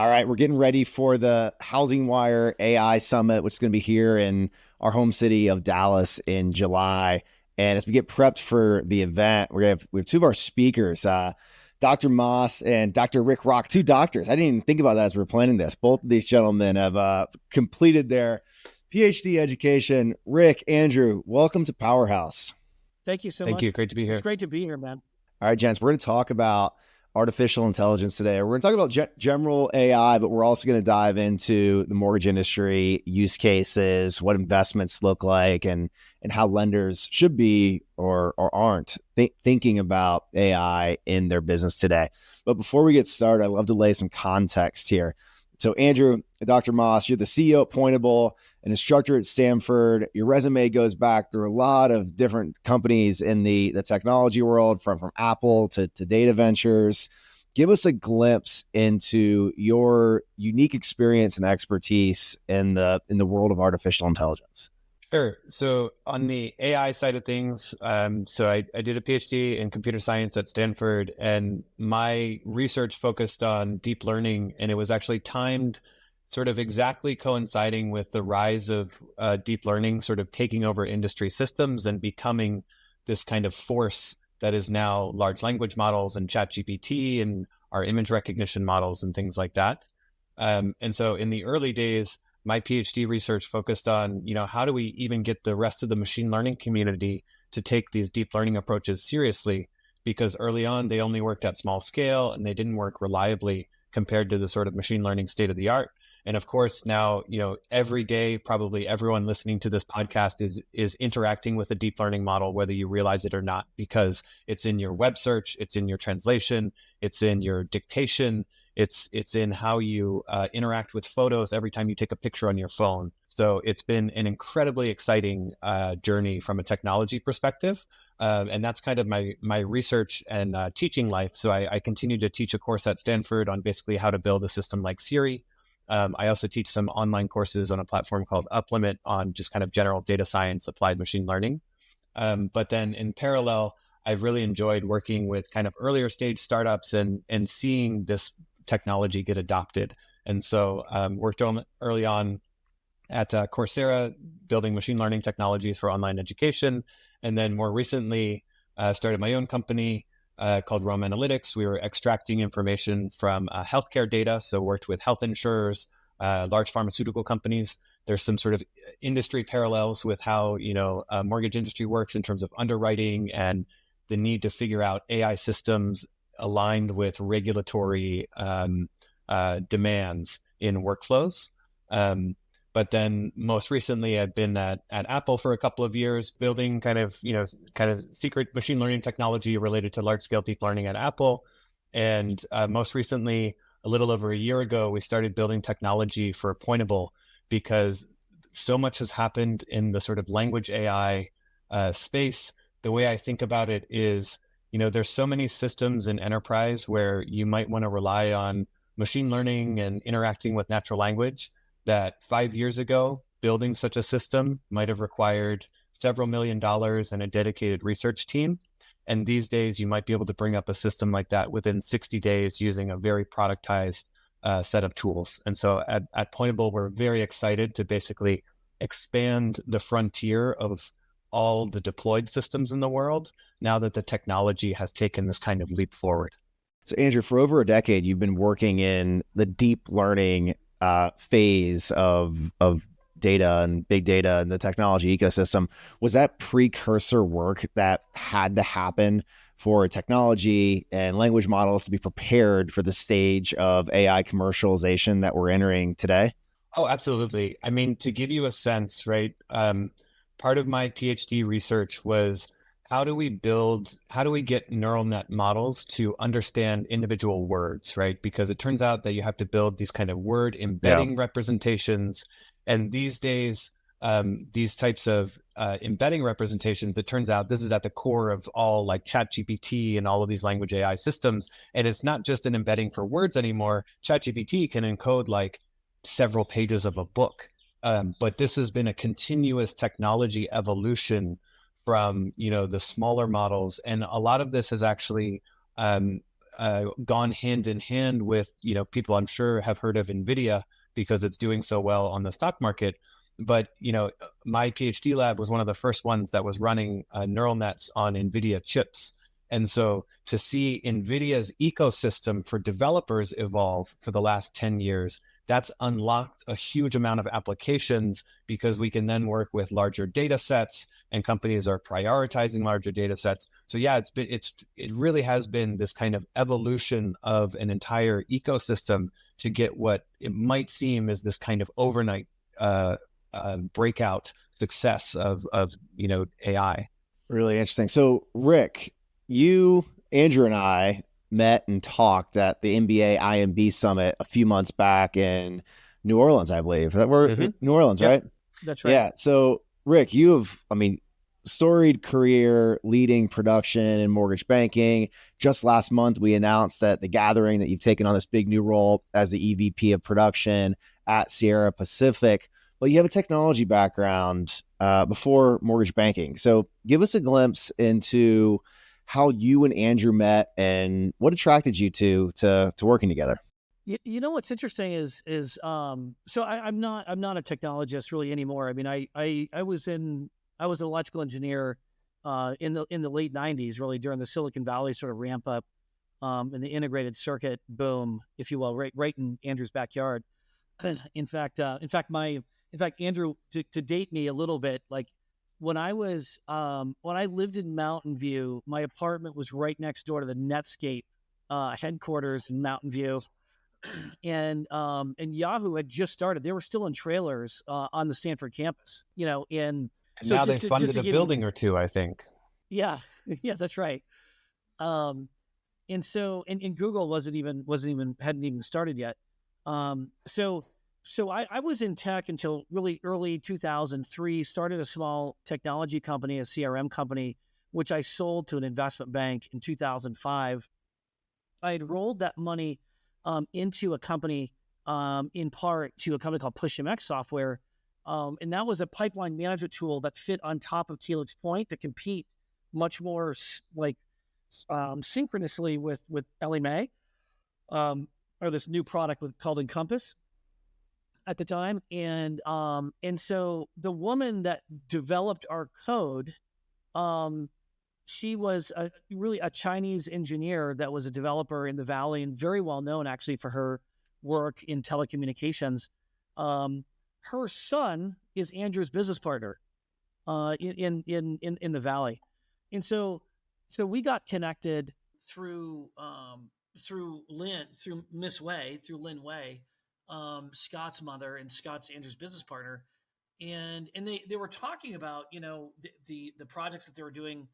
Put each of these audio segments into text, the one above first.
All right, we're getting ready for the HousingWire AI Summit, which is going to be here in our home city of Dallas in July. And as we get prepped for the event, we have two of our speakers, Dr. Maas and Dr. Rick Rock, two doctors. I didn't even think about that as we were planning this. Both of these gentlemen have completed their PhD education. Rick, Andrew, welcome to Powerhouse. Thank you so Thank much. you. Great to be here. It's great to be here, man. All right, gents, we're going to talk about artificial intelligence today. We're going to talk about general AI, but we're also going to dive into the mortgage industry, use cases, what investments look like, and how lenders should be or aren't thinking about AI in their business today. But before we get started, I'd love to lay some context here. So Andrew, Dr. Maas, you're the CEO at Pointable, an instructor at Stanford. Your resume goes back through a lot of different companies in the technology world, from Apple to Data Ventures. Give us a glimpse into your unique experience and expertise in the world of artificial intelligence. Sure. So on the AI side of things, so I did a PhD in computer science at Stanford, and my research focused on deep learning, and it was actually timed sort of exactly coinciding with the rise of deep learning sort of taking over industry systems and becoming this kind of force that is now large language models and ChatGPT and our image recognition models and things like that. And so in the early days, my PhD research focused on, how do we even get the rest of the machine learning community to take these deep learning approaches seriously? Because early on, they only worked at small scale and they didn't work reliably compared to the sort of machine learning state of the art. And of course, now, every day, probably everyone listening to this podcast is interacting with a deep learning model, whether you realize it or not, because it's in your web search, it's in your translation, it's in your dictation, it's in how you interact with photos every time you take a picture on your phone. So it's been an incredibly exciting journey from a technology perspective. And that's kind of my research and teaching life. So I continue to teach a course at Stanford on basically how to build a system like Siri. I also teach some online courses on a platform called Uplimit on just kind of general data science, applied machine learning. But then in parallel, I've really enjoyed working with kind of earlier stage startups and seeing this technology get adopted. And so worked early on at Coursera, building machine learning technologies for online education. And then more recently, started my own company called Rome Analytics. We were extracting information from healthcare data. So worked with health insurers, large pharmaceutical companies. There's some sort of industry parallels with how, mortgage industry works in terms of underwriting and the need to figure out AI systems aligned with regulatory demands in workflows. But then most recently, I've been at Apple for a couple of years, building kind of secret machine learning technology related to large scale deep learning at Apple. And most recently, a little over a year ago, we started building technology for Pointable because so much has happened in the sort of language AI space. The way I think about it is, there's so many systems in enterprise where you might want to rely on machine learning and interacting with natural language that 5 years ago, building such a system might have required several $1 million and a dedicated research team. And these days, you might be able to bring up a system like that within 60 days using a very productized set of tools. And so at Pointable, we're very excited to basically expand the frontier of all the deployed systems in the world now that the technology has taken this kind of leap forward. So Andrew, for over a decade, you've been working in the deep learning phase of data and big data and the technology ecosystem. Was that precursor work that had to happen for technology and language models to be prepared for the stage of AI commercialization that we're entering today? Oh, absolutely. I mean, to give you a sense, right? Part of my PhD research was how do we get neural net models to understand individual words, right? Because it turns out that you have to build these kind of word embedding representations. And these days, these types of embedding representations, it turns out this is at the core of all like ChatGPT and all of these language AI systems. And it's not just an embedding for words anymore. ChatGPT can encode like several pages of a book. But this has been a continuous technology evolution from, the smaller models. And a lot of this has actually gone hand in hand with, people I'm sure have heard of NVIDIA because it's doing so well on the stock market. But, my PhD lab was one of the first ones that was running neural nets on NVIDIA chips. And so to see NVIDIA's ecosystem for developers evolve for the last 10 years, that's unlocked a huge amount of applications because we can then work with larger data sets, and companies are prioritizing larger data sets. So yeah, it really has been this kind of evolution of an entire ecosystem to get what it might seem is this kind of overnight breakout success of AI. Really interesting. So, Rick, you, Andrew, and I met and talked at the NBA IMB summit a few months back in New Orleans, I believe. That were New Orleans, Yep. right? That's right. Yeah. So, Rick, you have, storied career leading production in mortgage banking. Just last month, we announced that the gathering that you've taken on this big new role as the EVP of production at Sierra Pacific. But you have a technology background before mortgage banking. So give us a glimpse into how you and Andrew met and what attracted you to working together. You know what's interesting is so I'm not a technologist really anymore. I mean, I was an electrical engineer in the late '90s, really during the Silicon Valley sort of ramp up and the integrated circuit boom, if you will, right in Andrew's backyard. In fact, Andrew, to date me a little bit, like when I lived in Mountain View, my apartment was right next door to the Netscape headquarters in Mountain View. And Yahoo had just started. They were still in trailers on the Stanford campus, and so now they funded a building or two, I think. Yeah, yeah, that's right. And so Google hadn't even started yet. So I was in tech until really early 2003. Started a small technology company, a CRM company, which I sold to an investment bank in 2005. I had rolled that money into a company, in part to a company called PushMX Software. And that was a pipeline management tool that fit on top of Helix Point to compete much more synchronously with Ellie Mae, or this new product called Encompass at the time. And so the woman that developed our code, she was really a Chinese engineer that was a developer in the Valley and very well known actually for her work in telecommunications. Her son is Andrew's business partner in the Valley, and so we got connected through Miss Way, through Lynn Way, Scott's mother and Scott's Andrew's business partner, and they were talking about the projects that they were doing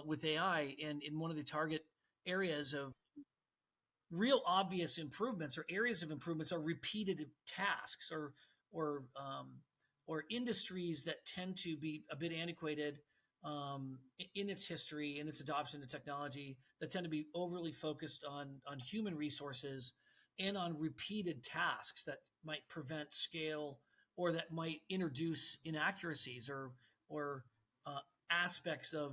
with AI, and in one of the target areas of real obvious improvements or areas of improvements are repeated tasks or industries that tend to be a bit antiquated in its history, in its adoption of technology, that tend to be overly focused on human resources and on repeated tasks that might prevent scale or that might introduce inaccuracies or aspects of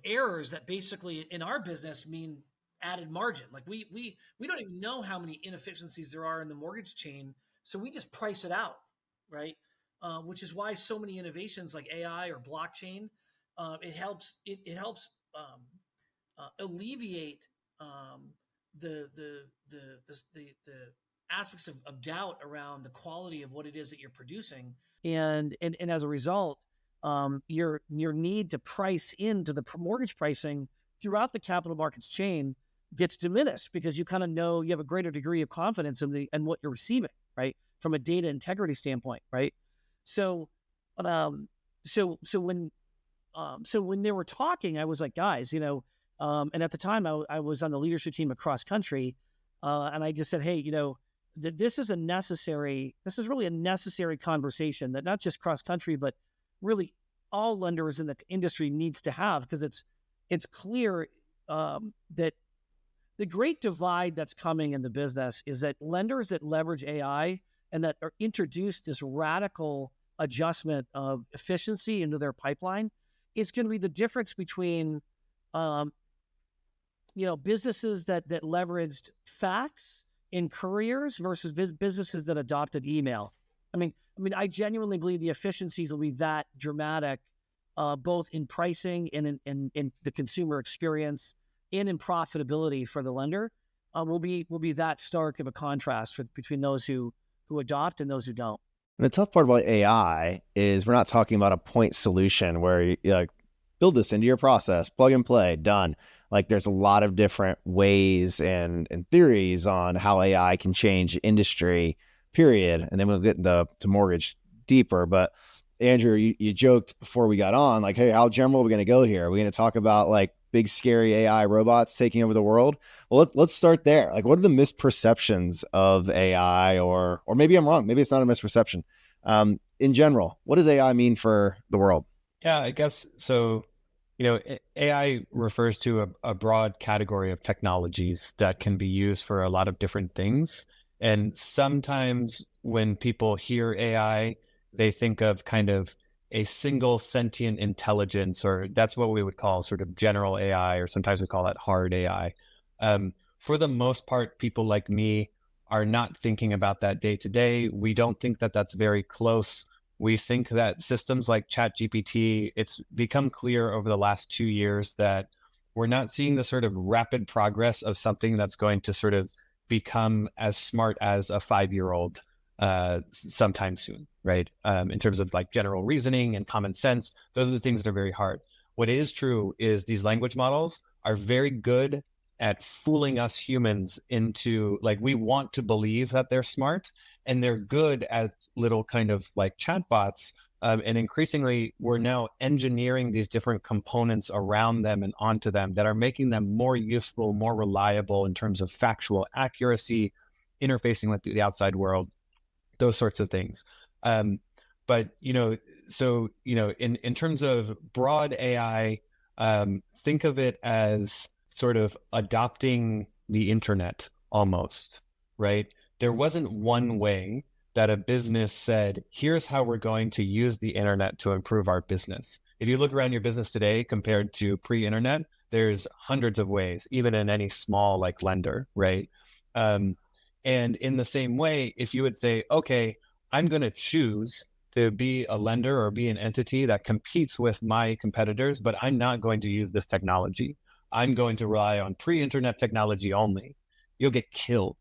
errors that basically in our business mean added margin. Like we don't even know how many inefficiencies there are in the mortgage chain, so we just price it out, right? Which is why so many innovations like AI or blockchain, it helps alleviate the aspects of doubt around the quality of what it is that you're producing, and as a result, your need to price into the mortgage pricing throughout the capital markets chain gets diminished because you kind of know you have a greater degree of confidence in what you're receiving, right? From a data integrity standpoint, right? So when they were talking, I was like, guys, and at the time I was on the leadership team across country, and I just said, hey, this is really a necessary conversation that not just cross country, but really all lenders in the industry needs to have, because it's clear that the great divide that's coming in the business is that lenders that leverage AI and that are introduced this radical adjustment of efficiency into their pipeline is going to be the difference between um, businesses that leveraged fax and couriers versus businesses that adopted email. I genuinely believe the efficiencies will be that dramatic, both in pricing and in the consumer experience and in profitability for the lender. Will be that stark of a contrast between those who adopt and those who don't. And the tough part about AI is we're not talking about a point solution where you like build this into your process, plug and play, done. Like there's a lot of different ways and theories on how AI can change industry, period. And then we'll get into mortgage deeper. But Andrew, you joked before we got on, like, hey, how general are we going to go here? Are we going to talk about like big scary AI robots taking over the world? Well, let's start there. Like, what are the misperceptions of AI, or maybe I'm wrong. Maybe it's not a misperception. In general, what does AI mean for the world? Yeah, I guess so. AI refers to a broad category of technologies that can be used for a lot of different things. And sometimes when people hear AI, they think of kind of a single sentient intelligence, or that's what we would call sort of general AI, or sometimes we call that hard AI. For the most part, people like me are not thinking about that day to day. We don't think that that's very close. We think that systems like ChatGPT, it's become clear over the last 2 years that we're not seeing the sort of rapid progress of something that's going to sort of become as smart as a 5-year-old sometime soon, right? In terms of like general reasoning and common sense, those are the things that are very hard. What is true is these language models are very good at fooling us humans into, like, we want to believe that they're smart, and they're good as little kind of like chatbots. And increasingly, we're now engineering these different components around them and onto them that are making them more useful, more reliable in terms of factual accuracy, interfacing with the outside world, those sorts of things. But, in terms of broad AI, think of it as sort of adopting the internet almost, right? There wasn't one way that a business said, here's how we're going to use the internet to improve our business. If you look around your business today compared to pre-internet, there's hundreds of ways, even in any small like lender, right? And in the same way, if you would say, okay, I'm going to choose to be a lender or be an entity that competes with my competitors, but I'm not going to use this technology. I'm going to rely on pre-internet technology only. You'll get killed,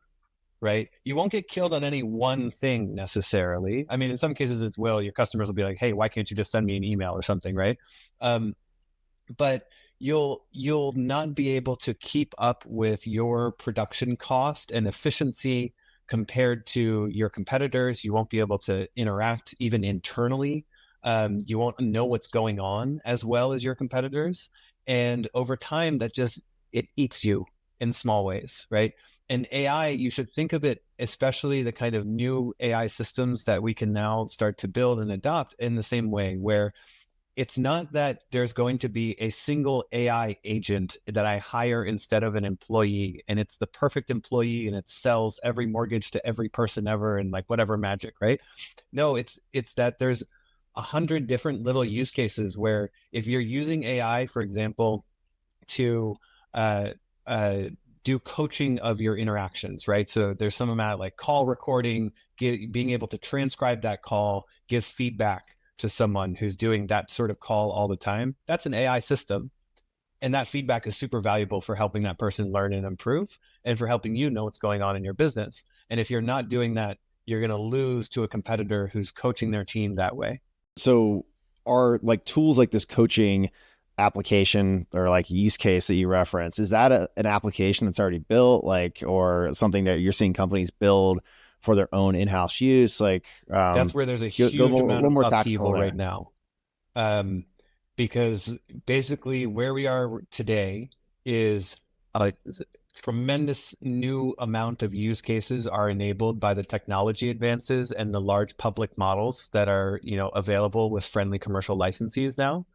right? You won't get killed on any one thing necessarily. I mean, in some cases it will. Your customers will be like, hey, why can't you just send me an email or something, right? But you'll not be able to keep up with your production cost and efficiency compared to your competitors. You won't be able to interact even internally. You won't know what's going on as well as your competitors. And over time, it eats you in small ways, right? And AI, you should think of it, especially the kind of new AI systems that we can now start to build and adopt, in the same way, where it's not that there's going to be a single AI agent that I hire instead of an employee, and it's the perfect employee and it sells every mortgage to every person ever and like whatever magic, right? No, it's that there's 100 different little use cases where if you're using AI, for example, to do coaching of your interactions, right? So there's some amount of like call recording, being able to transcribe that call, give feedback to someone who's doing that sort of call all the time. That's an AI system. And that feedback is super valuable for helping that person learn and improve, and for helping you know what's going on in your business. And if you're not doing that, you're going to lose to a competitor who's coaching their team that way. So are like tools like this coaching application or like use case that you reference, is that an application that's already built, like, or something that you're seeing companies build for their own in-house use? Like, that's where there's a huge amount of upheaval right now. Because basically where we are today is a tremendous new amount of use cases are enabled by the technology advances and the large public models that are, available with friendly commercial licensees now.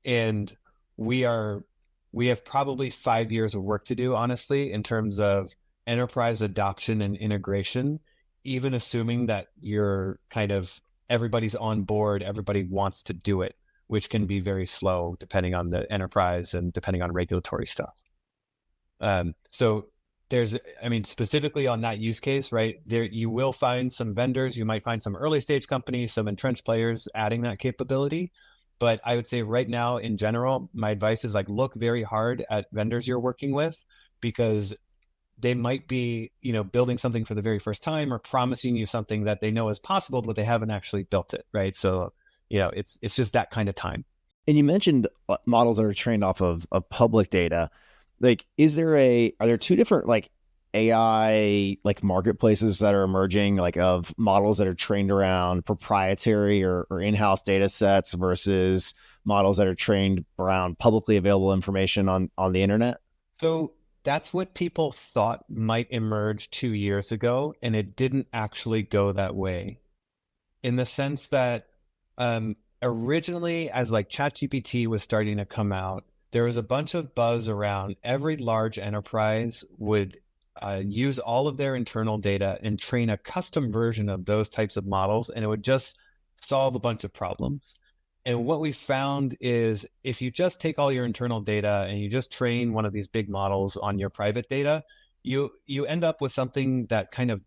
And we have probably 5 years of work to do, honestly, in terms of enterprise adoption and integration, even assuming that you're kind of everybody's on board, everybody wants to do it. which can be very slow depending on the enterprise and depending on regulatory stuff. So specifically on that use case, right there, you will find some vendors, you might find some early stage companies, some entrenched players adding that capability. But I would say right now, in general, my advice is like, look very hard at vendors you're working with, because they might be, building something for the very first time or promising you something that they know is possible, but they haven't actually built it, right? So, it's just that kind of time. And you mentioned models that are trained off of public data. Like, are there two different like AI like marketplaces that are emerging, like of models that are trained around proprietary or in-house data sets versus models that are trained around publicly available information on the internet? So that's what people thought might emerge 2 years ago, and it didn't actually go that way. In the sense that originally, as like ChatGPT was starting to come out, there was a bunch of buzz around every large enterprise would use all of their internal data and train a custom version of those types of models, and it would just solve a bunch of problems. And what we found is if you just take all your internal data and you just train one of these big models on your private data, you end up with something that kind of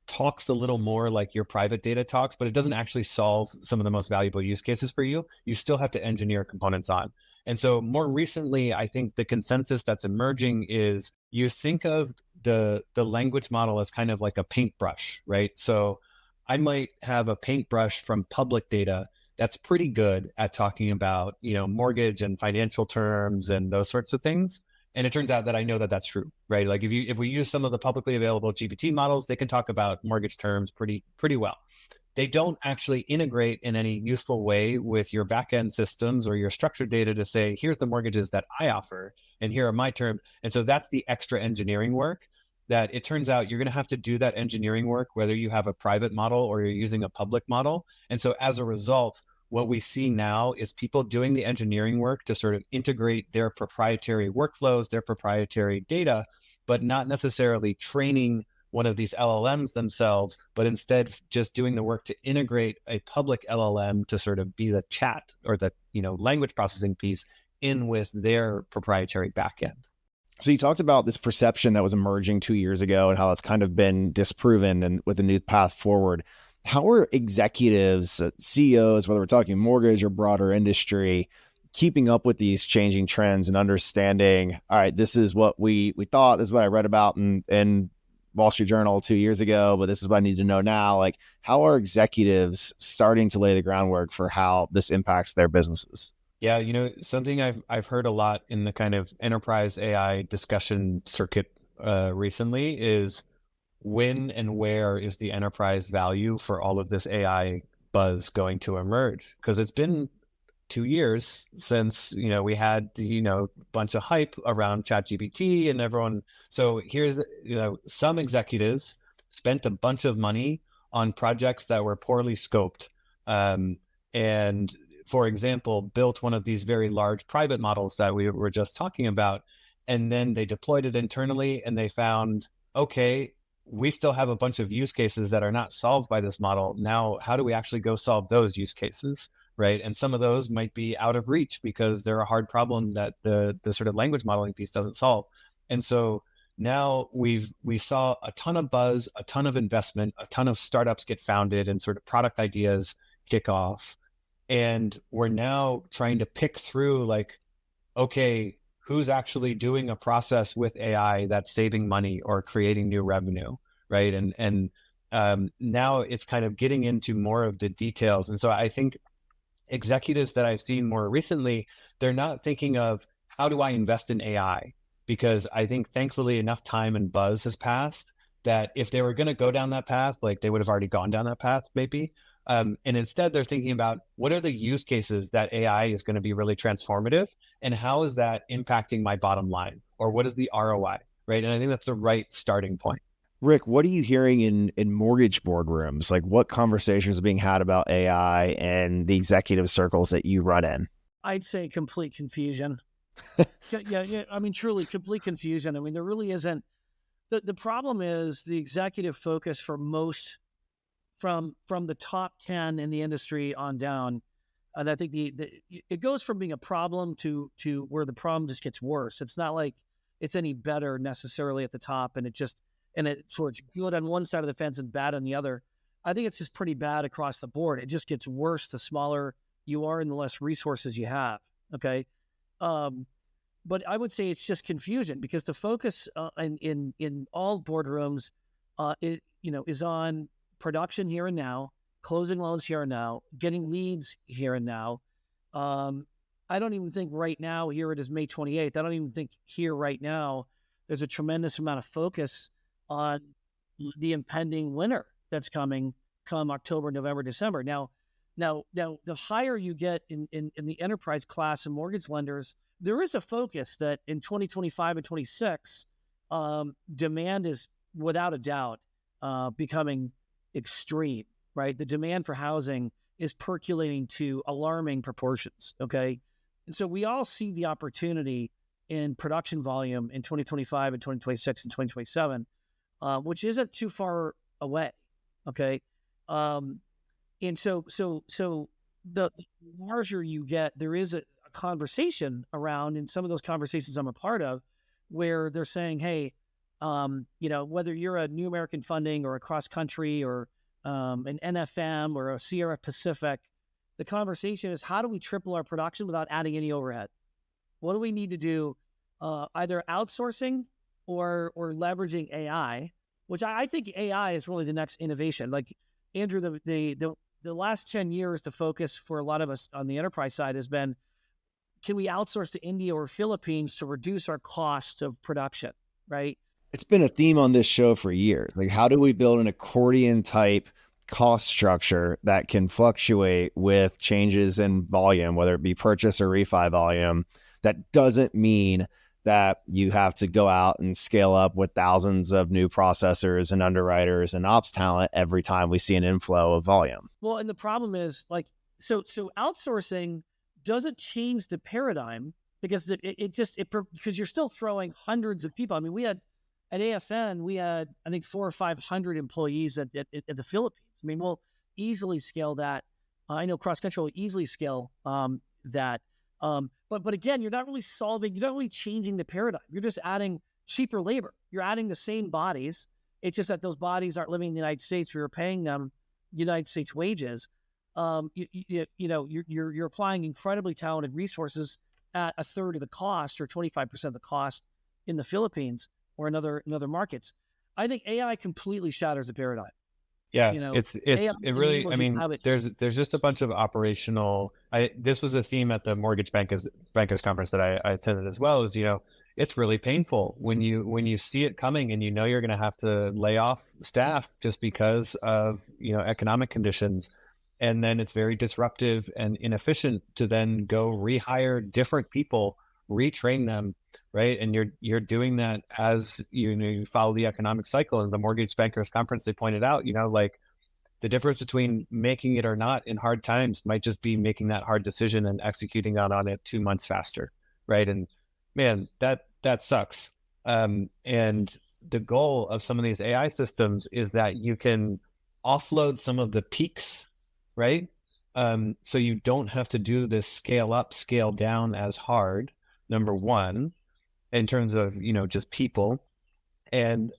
talks a little more like your private data talks, but it doesn't actually solve some of the most valuable use cases for you. You still have to engineer components on. And so more recently, I think the consensus that's emerging is you think of the language model as kind of like a paintbrush, right? So I might have a paintbrush from public data that's pretty good at talking about, mortgage and financial terms and those sorts of things. And it turns out that I know that that's true, right? Like if we use some of the publicly available GPT models, they can talk about mortgage terms pretty well. They don't actually integrate in any useful way with your backend systems or your structured data to say, here's the mortgages that I offer, and here are my terms. And so that's the extra engineering work that it turns out you're going to have to do that engineering work, whether you have a private model or you're using a public model. And so as a result, what we see now is people doing the engineering work to sort of integrate their proprietary workflows, their proprietary data, but not necessarily training one of these LLMs themselves, but instead just doing the work to integrate a public LLM to sort of be the chat or the language processing piece in with their proprietary backend. So you talked about this perception that was emerging 2 years ago and how it's kind of been disproven and with a new path forward. How are executives, CEOs, whether we're talking mortgage or broader industry, keeping up with these changing trends and understanding, all right, this is what we thought, this is what I read about in Wall Street Journal 2 years ago, but this is what I need to know now. Like, how are executives starting to lay the groundwork for how this impacts their businesses? Yeah, something I've heard a lot in the kind of enterprise AI discussion circuit recently is when and where is the enterprise value for all of this AI buzz going to emerge? Because it's been 2 years since we had a bunch of hype around ChatGPT and everyone. So here's some executives spent a bunch of money on projects that were poorly scoped, and for example, built one of these very large private models that we were just talking about, and then they deployed it internally and they found, okay, we still have a bunch of use cases that are not solved by this model. Now, how do we actually go solve those use cases, right? And some of those might be out of reach because they're a hard problem that the sort of language modeling piece doesn't solve. And so now we saw a ton of buzz, a ton of investment, a ton of startups get founded and sort of product ideas kick off. And we're now trying to pick through like, okay, who's actually doing a process with AI that's saving money or creating new revenue, right? And now it's kind of getting into more of the details. And so I think executives that I've seen more recently, they're not thinking of how do I invest in AI? Because I think thankfully enough time and buzz has passed that if they were going to go down that path, like they would have already gone down that path maybe. And instead they're thinking about what are the use cases that AI is going to be really transformative and how is that impacting my bottom line or what is the ROI, right? And I think that's the right starting point. Rick, what are you hearing in mortgage boardrooms? Like what conversations are being had about AI and the executive circles that you run in? I'd say complete confusion. Yeah. I mean, truly complete confusion. I mean, there really isn't. The problem is the executive focus for most from the top 10 in the industry on down And I think it goes from being a problem to where the problem just gets worse. It's not like it's any better necessarily at the top, and it's good on one side of the fence and bad on the other. I think it's just pretty bad across the board. It just gets worse the smaller you are and the less resources you have. Okay. But I would say it's just confusion, because the focus in all boardrooms, is on production here and now, closing loans here and now, getting leads here and now. I don't even think right now, here it is May 28th, I don't even think here right now there's a tremendous amount of focus on the impending winter that's coming come October, November, December. Now, the higher you get in the enterprise class and mortgage lenders, there is a focus that in 2025 and 26, demand is without a doubt becoming extreme, right? The demand for housing is percolating to alarming proportions, okay? And so we all see the opportunity in production volume in 2025 and 2026 and 2027, which isn't too far away, okay? And so the larger you get, there is a conversation around, in some of those conversations I'm a part of, where they're saying, hey, whether you're a New American Funding or a Cross Country or an NFM or a Sierra Pacific, the conversation is, how do we triple our production without adding any overhead? What do we need to do? Either outsourcing or leveraging AI, which I think AI is really the next innovation. Like, Andrew, the last 10 years, the focus for a lot of us on the enterprise side has been, can we outsource to India or Philippines to reduce our cost of production, right? It's been a theme on this show for years. Like, how do we build an accordion type cost structure that can fluctuate with changes in volume, whether it be purchase or refi volume? That doesn't mean that you have to go out and scale up with thousands of new processors and underwriters and ops talent every time we see an inflow of volume. Well, and the problem is, like, so outsourcing doesn't change the paradigm, because because you're still throwing hundreds of people. I mean, at ASN, we had, I think, 400 or 500 employees at the Philippines. I mean, we'll easily scale that. I know Cross Country will easily scale that. But again, you're not really changing the paradigm. You're just adding cheaper labor. You're adding the same bodies. It's just that those bodies aren't living in the United States. We were paying them United States wages. You're applying incredibly talented resources at a third of the cost or 25% of the cost in the Philippines or in other markets. I think AI completely shatters the paradigm. Yeah, it really, I mean, there's just a bunch of operational, this was a theme at the Mortgage Bankers Conference that I attended as well, is, it's really painful when you see it coming and you're going to have to lay off staff just because of, economic conditions. And then it's very disruptive and inefficient to then go rehire different people, retrain them, right? And you're doing that as you follow the economic cycle. And the Mortgage Bankers Conference, they pointed out, like, the difference between making it or not in hard times might just be making that hard decision and executing on it 2 months faster, right? And man, that sucks. And the goal of some of these AI systems is that you can offload some of the peaks, right? So you don't have to do this scale up, scale down as hard, number one, in terms of, just people. And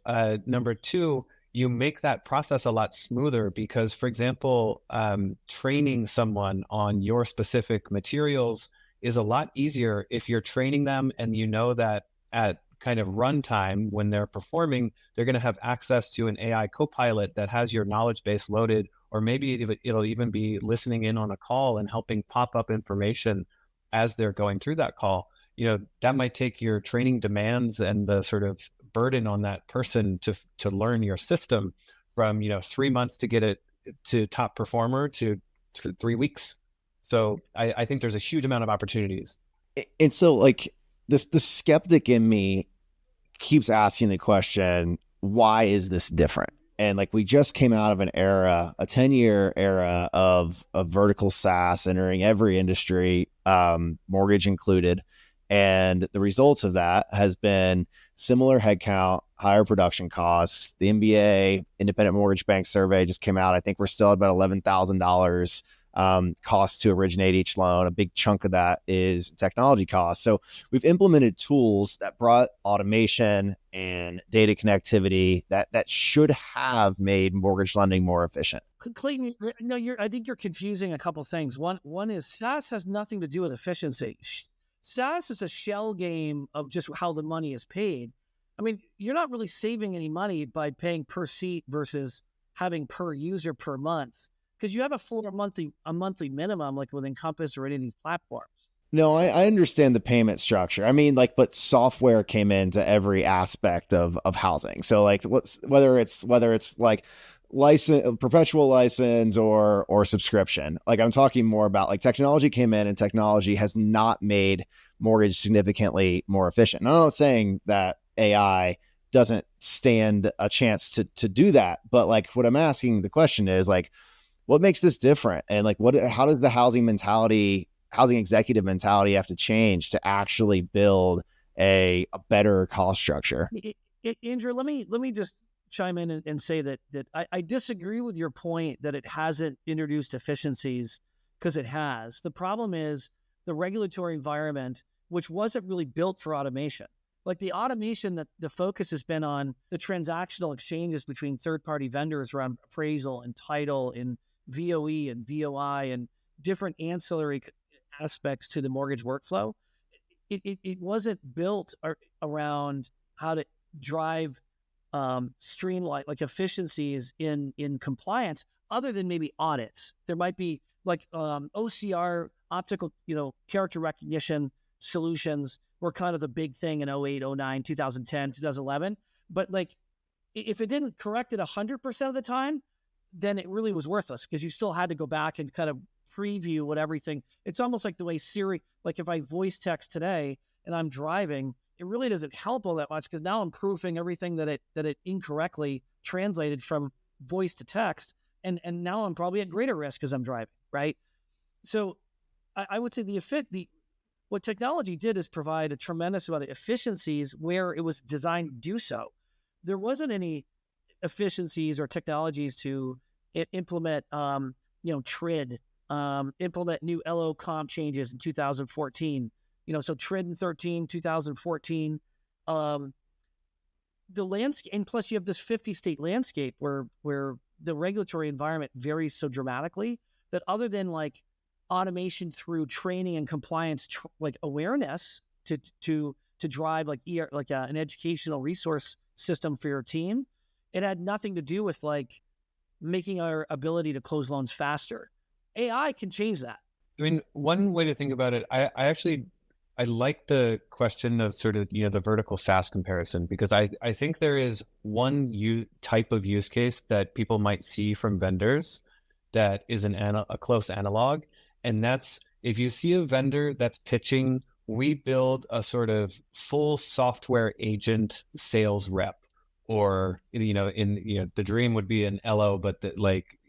number two, you make that process a lot smoother because, for example, training someone on your specific materials is a lot easier if you're training them and you know that at kind of runtime, when they're performing, they're going to have access to an AI co-pilot that has your knowledge base loaded, or maybe it'll even be listening in on a call and helping pop up information as they're going through that call. That might take your training demands and the sort of burden on that person to learn your system from, 3 months to get it to top performer to 3 weeks. So I think there's a huge amount of opportunities. And so, like, the skeptic in me keeps asking the question, why is this different? And like, we just came out of an era, a 10-year era of vertical SaaS entering every industry, mortgage included. And the results of that has been similar headcount, higher production costs. The MBA Independent Mortgage Bank survey just came out. I think we're still at about $11,000 costs to originate each loan. A big chunk of that is technology costs. So we've implemented tools that brought automation and data connectivity that should have made mortgage lending more efficient. Clayton, no, I think you're confusing a couple things. One is SaaS has nothing to do with efficiency. SaaS is a shell game of just how the money is paid. I mean, you're not really saving any money by paying per seat versus having per user per month, because you have a floor monthly minimum, like with Encompass or any of these platforms. No, I understand the payment structure. I mean, like, but software came into every aspect of housing. So like whether it's like perpetual license or subscription. Like I'm talking more about like technology came in and technology has not made mortgage significantly more efficient. And I'm not saying that AI doesn't stand a chance to do that, but like what I'm asking the question is like, what makes this different? And like how does the housing executive mentality have to change to actually build a better cost structure? Andrew, let me just chime in and say that I disagree with your point that it hasn't introduced efficiencies, because it has. The problem is the regulatory environment, which wasn't really built for automation. Like the automation, that the focus has been on the transactional exchanges between third-party vendors around appraisal and title and VOE and VOI and different ancillary aspects to the mortgage workflow. It wasn't built around how to drive streamline, like efficiencies in compliance, other than maybe audits. There might be like OCR, optical, character recognition solutions were kind of the big thing in 08, 09, 2010, 2011. But like, if it didn't correct it 100% of the time, then it really was worthless, because you still had to go back and kind of preview what everything. It's almost like the way Siri, like if I voice text today and I'm driving, it really doesn't help all that much, because now I'm proofing everything that it incorrectly translated from voice to text, and now I'm probably at greater risk because I'm driving, right? So I would say what technology did is provide a tremendous amount of efficiencies where it was designed to do so. There wasn't any efficiencies or technologies to implement, TRID, implement new LO comp changes in 2014. So TRID in 2014, the landscape, and plus you have this 50-state landscape where the regulatory environment varies so dramatically that other than like automation through training and compliance, like awareness to drive like an educational resource system for your team, it had nothing to do with like making our ability to close loans faster. AI can change that. I mean, one way to think about it, I like the question of sort of, the vertical SaaS comparison, because I think there is one type of use case that people might see from vendors that is a close analog. And that's if you see a vendor that's pitching, we build a sort of full software agent sales rep, or, the dream would be an LO, but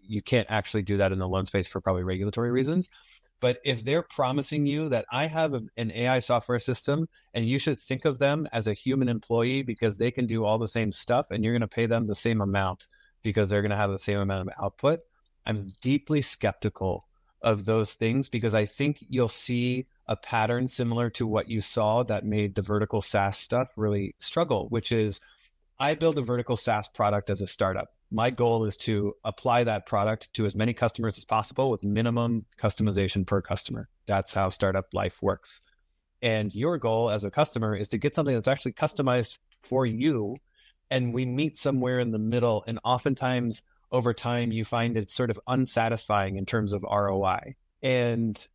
you can't actually do that in the loan space for probably regulatory reasons. But if they're promising you that I have an AI software system and you should think of them as a human employee because they can do all the same stuff and you're going to pay them the same amount because they're going to have the same amount of output, I'm deeply skeptical of those things, because I think you'll see a pattern similar to what you saw that made the vertical SaaS stuff really struggle, which is I build a vertical SaaS product as a startup. My goal is to apply that product to as many customers as possible with minimum customization per customer. That's how startup life works. And your goal as a customer is to get something that's actually customized for you. And we meet somewhere in the middle. And oftentimes over time, you find it's sort of unsatisfying in terms of ROI. And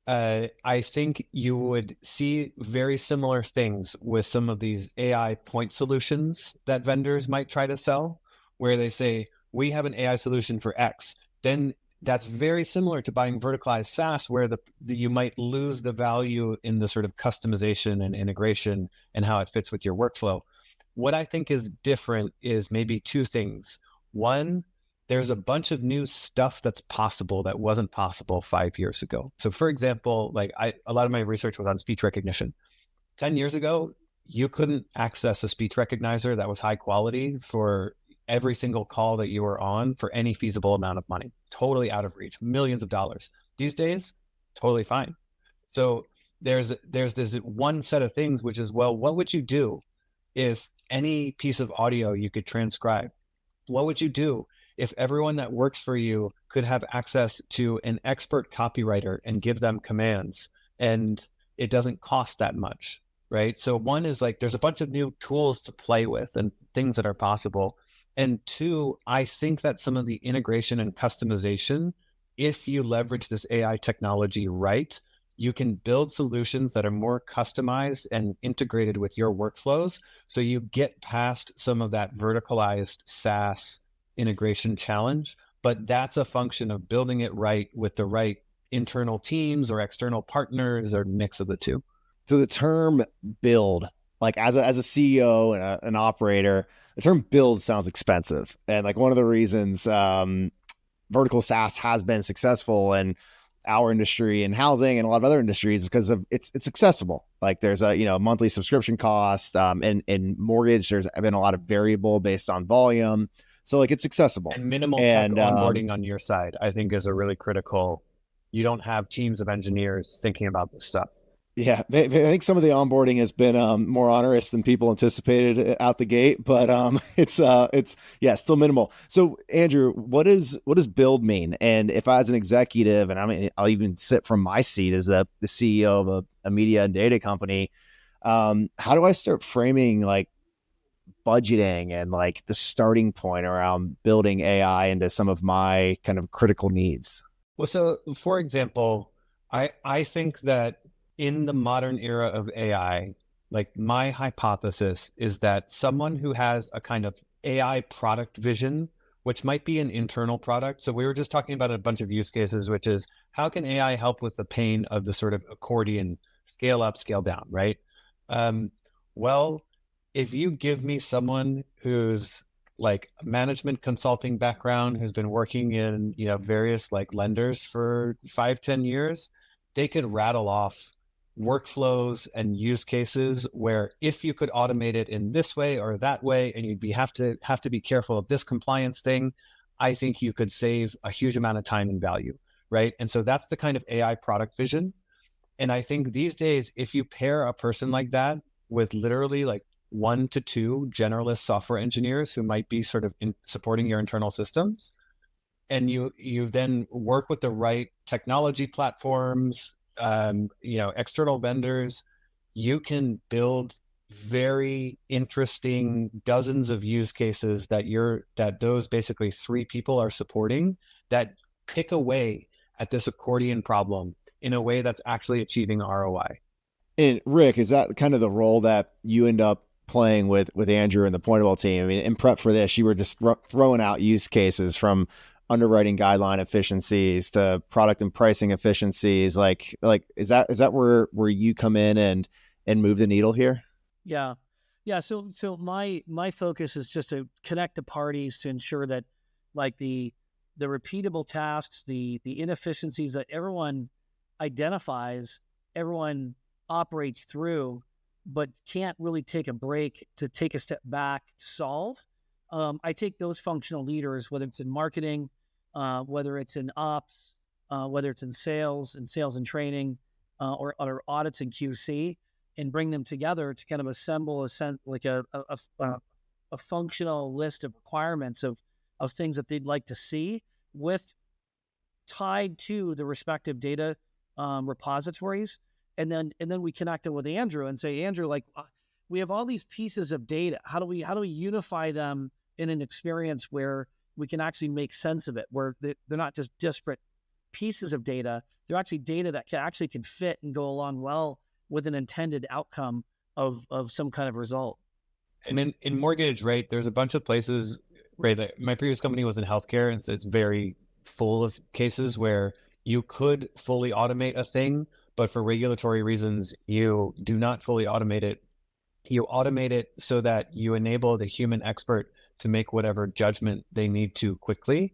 I think you would see very similar things with some of these AI point solutions that vendors might try to sell, where they say, we have an AI solution for X. Then that's very similar to buying verticalized SaaS, where you might lose the value in the sort of customization and integration and how it fits with your workflow. What I think is different is maybe two things. One, there's a bunch of new stuff that's possible that wasn't possible 5 years ago. So for example, a lot of my research was on speech recognition. 10 years ago, you couldn't access a speech recognizer that was high quality for every single call that you were on for any feasible amount of money, totally out of reach, millions of dollars. These days, totally fine. So there's this one set of things, which is, well, what would you do if any piece of audio you could transcribe? What would you do if everyone that works for you could have access to an expert copywriter and give them commands, and it doesn't cost that much, right? So one is like, there's a bunch of new tools to play with and things that are possible. And two, I think that some of the integration and customization, if you leverage this AI technology right, you can build solutions that are more customized and integrated with your workflows. So you get past some of that verticalized SaaS integration challenge, but that's a function of building it right with the right internal teams or external partners or mix of the two. So the term build, like as a CEO and an operator, the term build sounds expensive. And like one of the reasons vertical SaaS has been successful in our industry and housing and a lot of other industries is because of it's accessible. Like there's a monthly subscription cost, and in mortgage there's been a lot of variable based on volume. So like it's accessible. And minimal tech onboarding on your side, I think, is a really critical. You don't have teams of engineers thinking about this stuff. Yeah, I think some of the onboarding has been more onerous than people anticipated out the gate, but it's still minimal. So Andrew, what does build mean? And if I, as an executive, and I mean I'll even sit from my seat as the CEO of a media and data company, how do I start framing like budgeting and like the starting point around building AI into some of my kind of critical needs? Well, so for example, I think that in the modern era of AI, like my hypothesis is that someone who has a kind of AI product vision, which might be an internal product. So we were just talking about a bunch of use cases, which is how can AI help with the pain of the sort of accordion, scale up, scale down, right? Well, if you give me someone who's like a management consulting background, who's been working in, various like lenders for 5-10 years, they could rattle off workflows and use cases where if you could automate it in this way or that way, and you'd have to be careful of this compliance thing, I think you could save a huge amount of time and value, right? And so that's the kind of AI product vision. And I think these days, if you pair a person like that with literally like 1 to 2 generalist software engineers who might be sort of supporting your internal systems, and you then work with the right technology platforms, external vendors, you can build very interesting dozens of use cases that those basically 3 people are supporting that pick away at this accordion problem in a way that's actually achieving ROI. And Rick, is that kind of the role that you end up playing with Andrew and the Pointable team? I mean, in prep for this, you were just throwing out use cases from underwriting guideline efficiencies to product and pricing efficiencies. Like is that where you come in and move the needle here? Yeah. So my focus is just to connect the parties to ensure that like the repeatable tasks, the inefficiencies that everyone identifies, everyone operates through, but can't really take a break to take a step back to solve. I take those functional leaders, whether it's in marketing, whether it's in ops, whether it's in sales and training, or other audits and QC, and bring them together to kind of assemble a functional list of requirements of things that they'd like to see with tied to the respective data repositories. And then we connect it with Andrew and say, Andrew, like we have all these pieces of data. How do we unify them in an experience where we can actually make sense of it, where they're not just disparate pieces of data. They're actually data that can fit and go along well with an intended outcome of some kind of result. And in mortgage, right, there's a bunch of places, right, like my previous company was in healthcare, and so it's very full of cases where you could fully automate a thing, but for regulatory reasons, you do not fully automate it. You automate it so that you enable the human expert to make whatever judgment they need to quickly.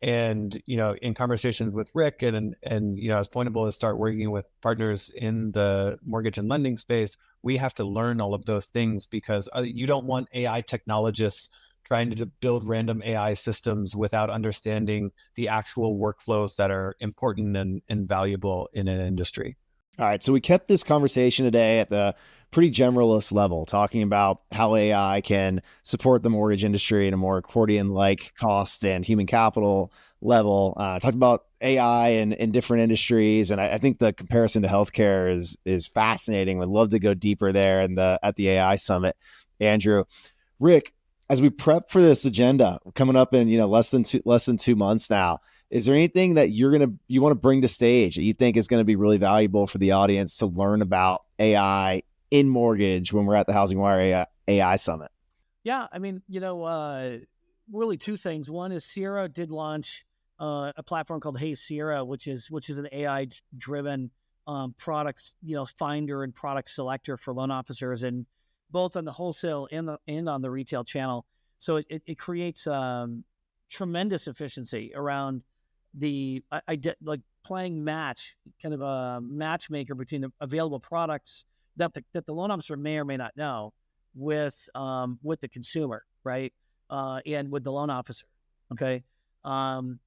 And, in conversations with Rick and as Pointable is start working with partners in the mortgage and lending space, we have to learn all of those things because you don't want AI technologists trying to build random AI systems without understanding the actual workflows that are important and valuable in an industry. All right. So we kept this conversation today at the pretty generalist level, talking about how AI can support the mortgage industry in a more accordion-like cost and human capital level. Talked about AI in different industries. And I think the comparison to healthcare is fascinating. Would love to go deeper there at the AI summit. Andrew, Rick, as we prep for this agenda coming up in less than 2 months now, is there anything that you want to bring to stage that you think is going to be really valuable for the audience to learn about AI in mortgage when we're at the HousingWire AI Summit? Yeah, I mean, really two things. One is Sierra did launch a platform called Hey Sierra, which is an AI driven products finder and product selector for loan officers, and both on the wholesale and on the retail channel. So it creates tremendous efficiency around like playing match, kind of a matchmaker between the available products that the loan officer may or may not know with the consumer, right? And with the loan officer. Okay. And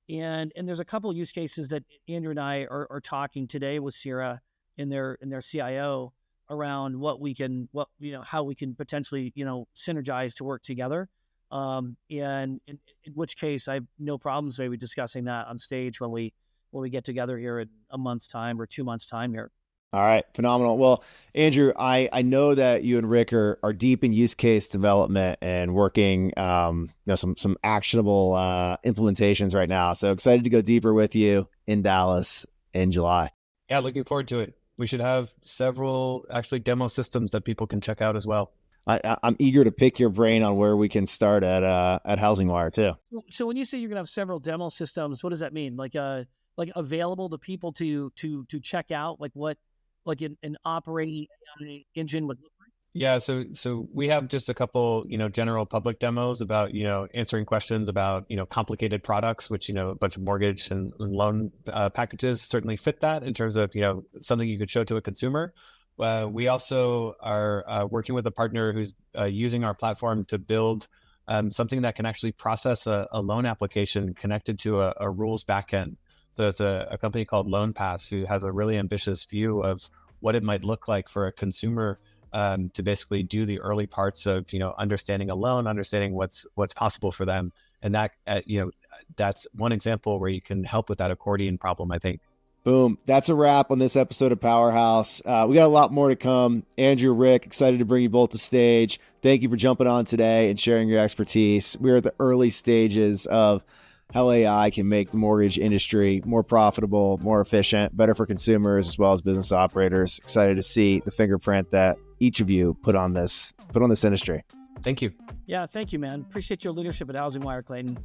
there's a couple of use cases that Andrew and I are talking today with Sierra in their CIO around how we can potentially, synergize to work together. And in which case I have no problems maybe discussing that on stage when we get together here in a month's time or 2 months' time here. All right, phenomenal. Well, Andrew, I know that you and Rick are deep in use case development and working some actionable implementations right now. So excited to go deeper with you in Dallas in July. Yeah, looking forward to it. We should have several actually demo systems that people can check out as well. I'm eager to pick your brain on where we can start at HousingWire too. So when you say you're gonna have several demo systems, what does that mean? Like available to people to check out, like what an operating AI engine would look like? Yeah, so we have just a couple, general public demos about, answering questions about, complicated products, which, a bunch of mortgage and loan packages certainly fit that in terms of, something you could show to a consumer. We also are working with a partner who's using our platform to build something that can actually process a loan application connected to a rules backend. So it's a company called LoanPass who has a really ambitious view of what it might look like for a consumer to basically do the early parts of, understanding a loan, understanding what's possible for them. And that, that's one example where you can help with that accordion problem, I think. Boom. That's a wrap on this episode of Powerhouse. We got a lot more to come. Andrew, Rick, excited to bring you both to stage. Thank you for jumping on today and sharing your expertise. We're at the early stages of how AI can make the mortgage industry more profitable, more efficient, better for consumers as well as business operators. Excited to see the fingerprint that each of you put on this industry. Thank you. Yeah, thank you, man. Appreciate your leadership at HousingWire, Clayton.